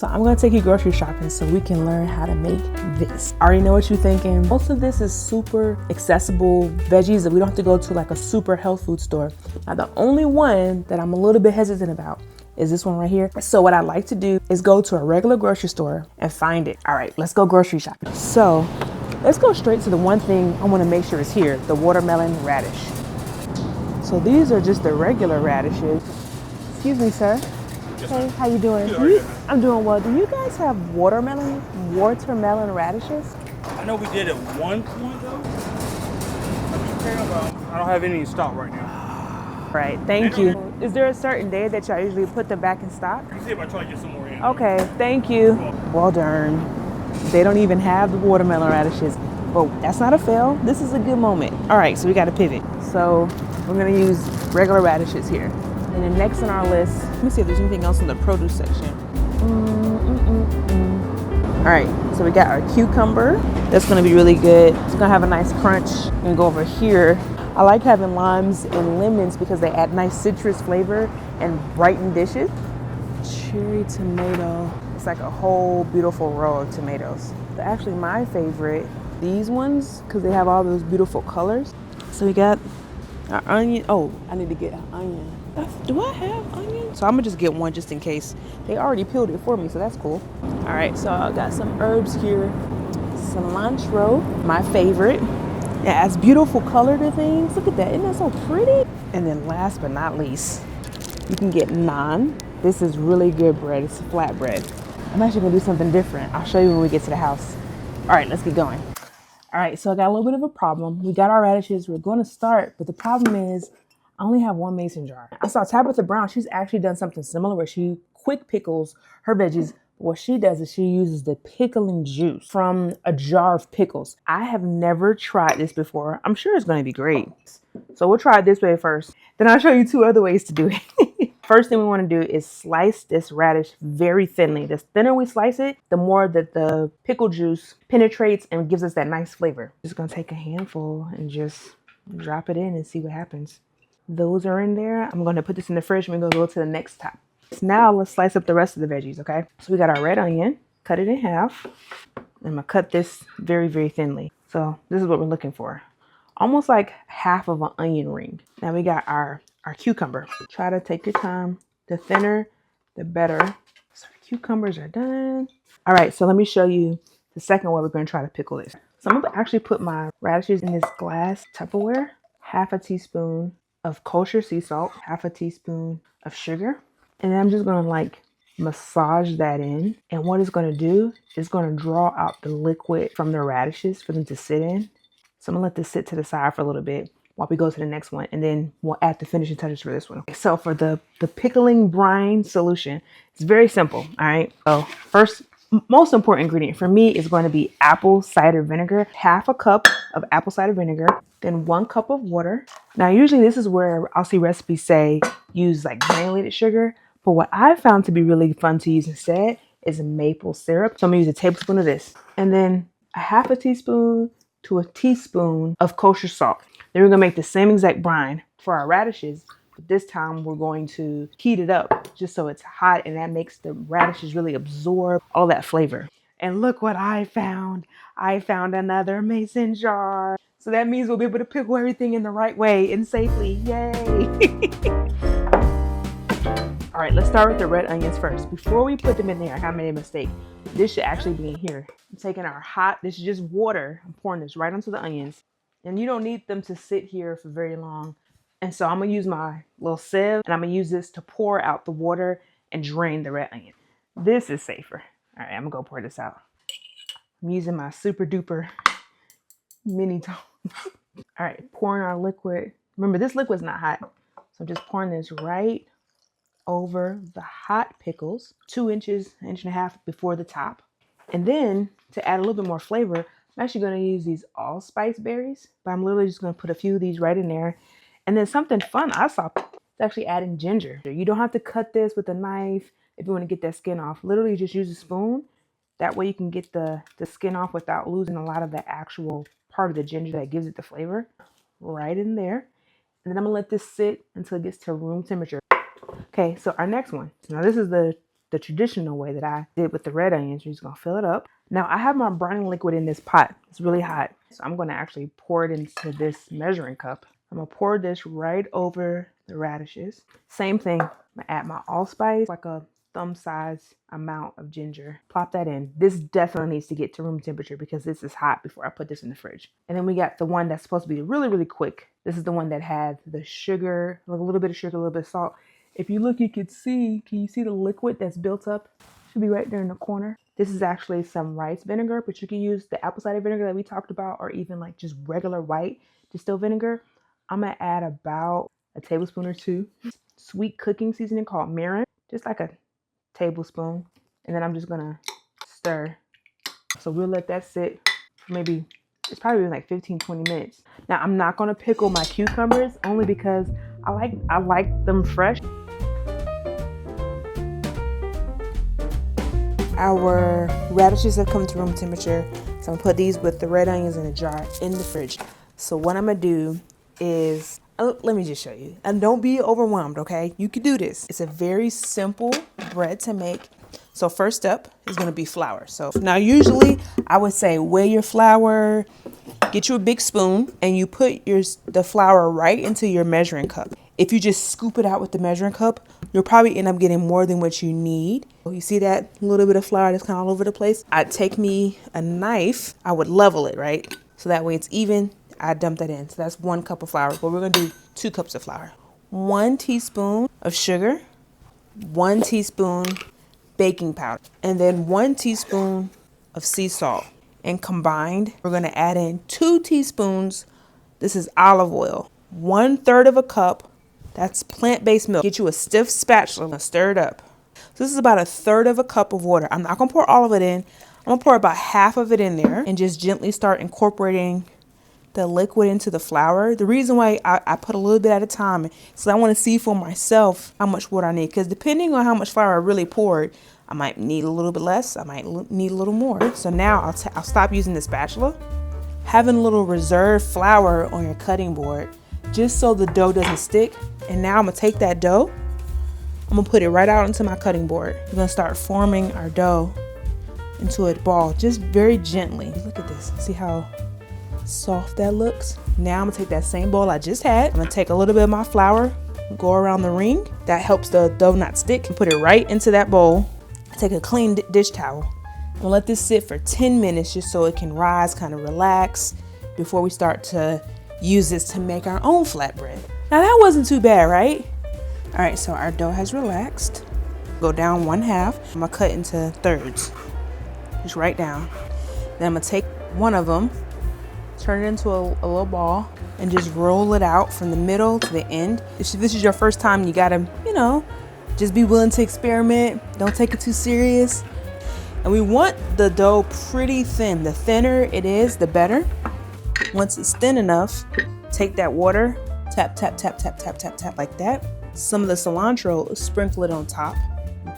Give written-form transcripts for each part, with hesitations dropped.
So I'm gonna take you grocery shopping so we can learn how to make this. I already know what you're thinking. Most of this is super accessible veggies that we don't have to go to like a super health food store. Now the only one that I'm a little bit hesitant about is this one right here. So what I like to do is go to a regular grocery store and find it. All right, let's go grocery shopping. So let's go straight to the one thing I wanna make sure is here, the watermelon radish. So these are just the regular radishes. Excuse me, sir. Hey, how you doing? I'm doing well. Do you guys have watermelon radishes? I know we did at one point though. I don't have any in stock right now. Right, thank you. Is there a certain day that y'all usually put them back in stock? You can see if I try to get some more in. Okay, thank you. Well, darn. They don't even have the watermelon radishes. But that's not a fail. This is a good moment. All right, so we got to pivot. So we're gonna use regular radishes here. And then next on our list, let me see if there's anything else in the produce section. All right, so we got our cucumber. That's gonna be really good. It's gonna have a nice crunch. I'm gonna go over here. I like having limes and lemons because they add nice citrus flavor and brighten dishes. Cherry tomato. It's like a whole beautiful row of tomatoes. But actually my favorite, these ones, because they have all those beautiful colors. So we got our onion. Oh, I need to get an onion. Do I have onion? So I'm gonna just get one just in case. They already peeled it for me, so that's cool. All right, so I got some herbs here. Cilantro, my favorite. It adds beautiful color to things. Look at that, isn't that so pretty? And then last but not least, you can get naan. This is really good bread, it's flatbread. I'm actually gonna do something different. I'll show you when we get to the house. All right, let's get going. All right, so I got a little bit of a problem. We got our radishes, we're gonna start, but the problem is I only have one mason jar. I saw Tabitha Brown, she's actually done something similar where she quick pickles her veggies. What she does is she uses the pickling juice from a jar of pickles. I have never tried this before. I'm sure it's gonna be great. So we'll try it this way first. Then I'll show you two other ways to do it. First thing we wanna do is slice this radish very thinly. The thinner we slice it, the more that the pickle juice penetrates and gives us that nice flavor. Just gonna take a handful and just drop it in and see what happens. Those are in there. I'm going to put this in the fridge and we're going to go to the next top. So now let's slice up the rest of the veggies, okay? So we got our red onion, cut it in half. I'm going to cut this very, very thinly. So this is what we're looking for. Almost like half of an onion ring. Now we got our cucumber. Try to take your time. The thinner, the better. So our cucumbers are done. All right, so let me show you the second way we're going to try to pickle this. So I'm going to actually put my radishes in this glass Tupperware. Half a teaspoon of kosher sea salt, half a teaspoon of sugar. And then I'm just gonna like massage that in. And what it's gonna do is gonna draw out the liquid from the radishes for them to sit in. So I'm gonna let this sit to the side for a little bit while we go to the next one. And then we'll add the finishing touches for this one. Okay, so for the pickling brine solution, it's very simple, all right? So first, most important ingredient for me is going to be apple cider vinegar, half a cup of apple cider vinegar, then 1 cup of water. Now, usually this is where I'll see recipes say use like granulated sugar, but what I found to be really fun to use instead is maple syrup. So I'm gonna use a tablespoon of this and then a half a teaspoon to a teaspoon of kosher salt. Then we're gonna make the same exact brine for our radishes. But this time we're going to heat it up just so it's hot and that makes the radishes really absorb all that flavor. And look what I found. I found another mason jar. So that means we'll be able to pickle everything in the right way and safely. Yay. All right, let's start with the red onions first. Before we put them in there, I made a mistake. This should actually be in here. I'm taking our this is just water. I'm pouring this right onto the onions. And you don't need them to sit here for very long. And so I'm gonna use my little sieve and I'm gonna use this to pour out the water and drain the red onion. This is safer. All right, I'm gonna go pour this out. I'm using my super duper mini tongs. All right, pouring our liquid. Remember, this liquid's not hot. So I'm just pouring this right over the hot pickles, 2 inches, 1.5 inches before the top. And then to add a little bit more flavor, I'm actually gonna use these allspice berries, but I'm literally just gonna put a few of these right in there. And then something fun I saw is actually adding ginger. You don't have to cut this with a knife if you want to get that skin off. Literally just use a spoon. That way you can get the skin off without losing a lot of the actual part of the ginger that gives it the flavor. Right in there. And then I'm gonna let this sit until it gets to room temperature. Okay, so our next one. So now this is the the traditional way that I did with the red onions. You're just gonna fill it up. Now I have my brine liquid in this pot. It's really hot. So I'm gonna actually pour it into this measuring cup. I'm gonna pour this right over the radishes. Same thing, I'm gonna add my allspice, like a thumb size amount of ginger. Plop that in. This definitely needs to get to room temperature because this is hot before I put this in the fridge. And then we got the one that's supposed to be really, really quick. This is the one that had the sugar, a little bit of sugar, a little bit of salt. If you look, you can you see the liquid that's built up? Should be right there in the corner. This is actually some rice vinegar, but you can use the apple cider vinegar that we talked about, or even like just regular white distilled vinegar. I'm gonna add about a tablespoon or two. Sweet cooking seasoning called mirin, just like a tablespoon. And then I'm just gonna stir. So we'll let that sit for maybe, it's probably like 15-20 minutes. Now I'm not gonna pickle my cucumbers only because I like them fresh. Our radishes have come to room temperature. So I'm gonna put these with the red onions in a jar in the fridge. So what I'm gonna do is, let me just show you. And don't be overwhelmed, okay? You can do this. It's a very simple bread to make. So first up is gonna be flour. So now usually I would say weigh your flour, get you a big spoon, and you put the flour right into your measuring cup. If you just scoop it out with the measuring cup, you'll probably end up getting more than what you need. You see that little bit of flour that's kind of all over the place? I'd take me a knife, I would level it, right? So that way it's even, I dump that in. So that's 1 cup of flour, but we're gonna do 2 cups of flour. 1 teaspoon of sugar, 1 teaspoon baking powder, and then 1 teaspoon of sea salt. And combined, we're gonna add in 2 teaspoons, this is olive oil, 1/3 of a cup, that's plant-based milk. Get you a stiff spatula and stir it up. So this is about 1/3 of a cup of water. I'm not gonna pour all of it in. I'm gonna pour about half of it in there and just gently start incorporating the liquid into the flour. The reason why I put a little bit at a time is I want to see for myself how much water I need, because depending on how much flour I really poured, I might need a little bit less, I might need a little more. So now I'll stop using the spatula. Having a little reserve flour on your cutting board just so the dough doesn't stick. And now I'm gonna take that dough, I'm gonna put it right out into my cutting board. We're gonna start forming our dough into a ball, just very gently. Look at this, see how soft that looks? Now I'm gonna take that same bowl I just had. I'm gonna take a little bit of my flour, go around the ring. That helps the dough not stick, and put it right into that bowl. Take a clean dish towel. I'm gonna let this sit for 10 minutes just so it can rise, kind of relax before we start to use this to make our own flatbread. Now that wasn't too bad, right? All right, so our dough has relaxed. Go down 1/2. I'm gonna cut into thirds, just right down. Then I'm gonna take one of them, turn it into a little ball, and just roll it out from the middle to the end. If this is your first time, you gotta, just be willing to experiment. Don't take it too serious. And we want the dough pretty thin. The thinner it is, the better. Once it's thin enough, take that water, tap, tap, tap, tap, tap, tap, tap, like that. Some of the cilantro, sprinkle it on top.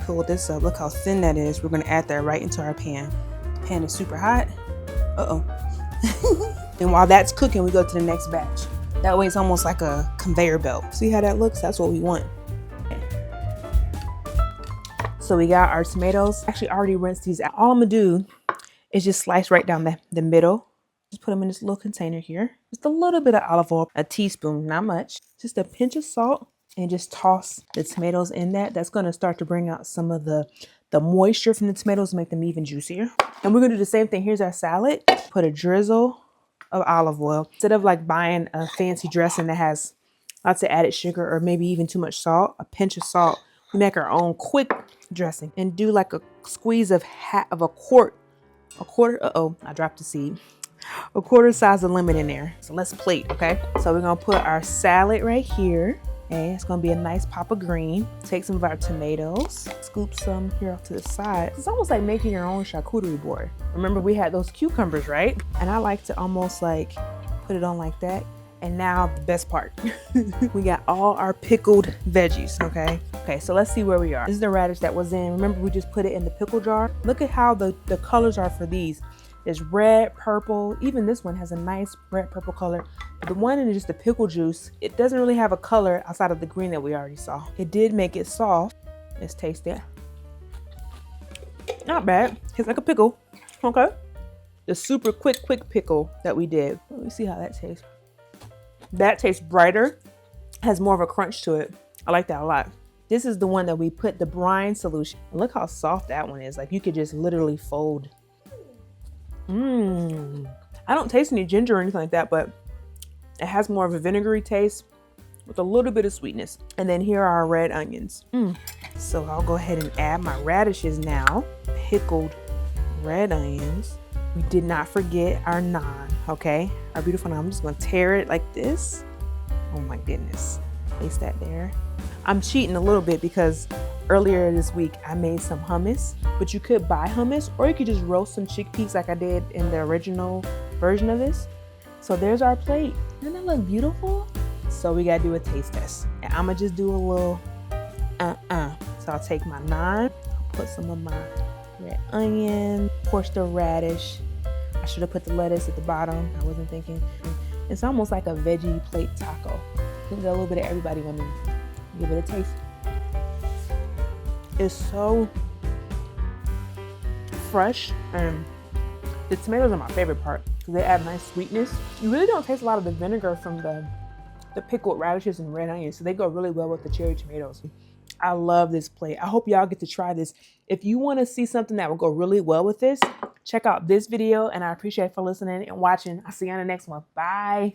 Pull this up, look how thin that is. We're gonna add that right into our pan. The pan is super hot. Uh-oh. And while that's cooking, we go to the next batch. That way it's almost like a conveyor belt. See how that looks? That's what we want. So we got our tomatoes. Actually, I already rinsed these out. All I'm gonna do is just slice right down the middle. Just put them in this little container here. Just a little bit of olive oil, a teaspoon, not much. Just a pinch of salt, and just toss the tomatoes in that. That's gonna start to bring out some of the moisture from the tomatoes, make them even juicier. And we're gonna do the same thing. Here's our salad. Put a drizzle of olive oil. Instead of like buying a fancy dressing that has lots of added sugar or maybe even too much salt, a pinch of salt. We make our own quick dressing and do like a squeeze of a quarter, I dropped a seed. A quarter size of lemon in there. So let's plate, okay? So we're gonna put our salad right here. Okay, it's gonna be a nice pop of green. Take some of our tomatoes, scoop some here off to the side. It's almost like making your own charcuterie board. Remember we had those cucumbers, right? And I like to almost like put it on like that. And now the best part. We got all our pickled veggies, okay? Okay, so let's see where we are. This is the radish that was in. Remember we just put it in the pickle jar? Look at how the colors are for these. There's red, purple, even this one has a nice red purple color. The one in just the pickle juice, it doesn't really have a color outside of the green that we already saw. It did make it soft. Let's taste it. Not bad. Tastes like a pickle. Okay. The super quick pickle that we did. Let me see how that tastes. That tastes brighter, has more of a crunch to it. I like that a lot. This is the one that we put the brine solution. And look how soft that one is. Like you could just literally fold. I don't taste any ginger or anything like that, but it has more of a vinegary taste with a little bit of sweetness. And then here are our red onions. So I'll go ahead and add my radishes now. Pickled red onions. We did not forget our naan, okay? Our beautiful naan. I'm just gonna tear it like this. Oh my goodness. Place that there. I'm cheating a little bit because earlier this week I made some hummus, but you could buy hummus or you could just roast some chickpeas like I did in the original version of this. So there's our plate. Doesn't that look beautiful? So we gotta do a taste test. And I'm gonna just do a little So I'll take my naan, I'll put some of my red onion, of course the radish. I should have put the lettuce at the bottom. I wasn't thinking. It's almost like a veggie plate taco. Get a little bit of everybody on me. Give it a taste. It's so fresh, and the tomatoes are my favorite part because they add nice sweetness. You really don't taste a lot of the vinegar from the pickled radishes and red onions, so they go really well with the cherry tomatoes. I love this plate. I hope y'all get to try this. If you want to see something that will go really well with this, check out this video, and I appreciate you for listening and watching. I'll see you on the next one. Bye.